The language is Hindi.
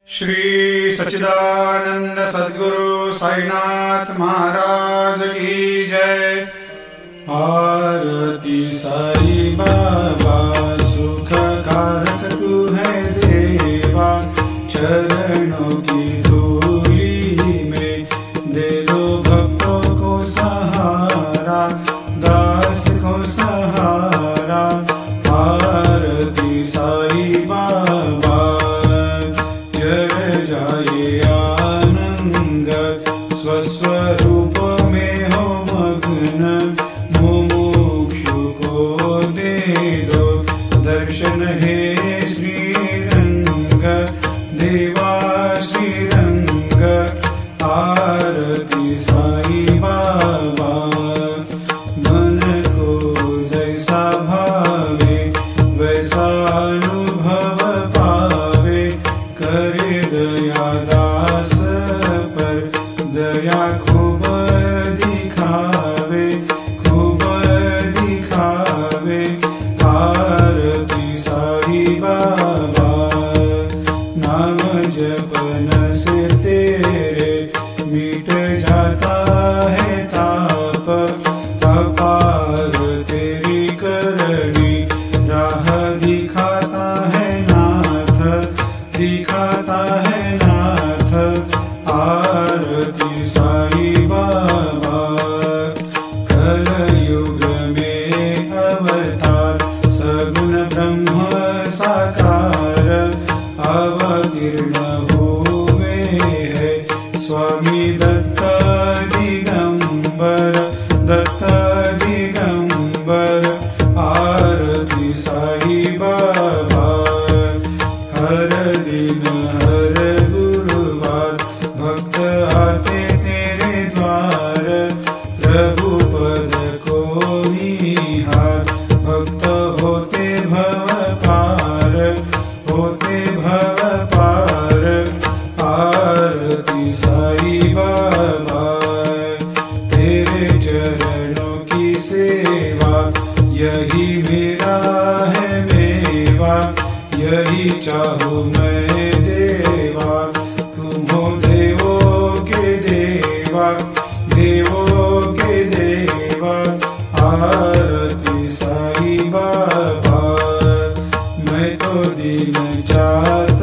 श्री सच्चिदानंद सद्गुरु साईनाथ महाराज की जय। आरती साई बाबा सुख कारक तू है देवा, चरणों की धूली में दे दो भक्तों को सहारा, दास को सहारा। आरती साई बाबा जय जाए आनंद, स्वस्वरूप में हो मग्न, मुमुक्षु को दे दो दर्शन हे श्रीरंग, देवा श्रीरंग। आरती साई बाबा मन को जैसा भावे वैसा अनुभव पावे, करे दया दास पर दया खूब दिखावे, खूब दिखावे। आरती साई बाबा नाम जपन से तेरे मिट जाता है ताप, अपार तेरी करनी राह दिखाता है नाथ, दिखाता है नाथ। आरती साई बाबा कलयुग में अवतार, सगुण ब्रह्म साकार अवतीर्ण हुए है स्वामी दत्त दिगंबर, दत्त दिगंबर। आरती साई बाबा हर दिन हर गुरुवार भक्त आते तेरे द्वार, प्रभु पद को निहार, भक्त होते भव पार, होते भव पार। आरती साई बाबा तेरे चरणों की सेवा, यही मेरा है मेवा, यही चाहूँ मैं देवा। तुम हो देवों के देवा, देवों के देवा। आरती साई बाबा मैं तो दिन चाहता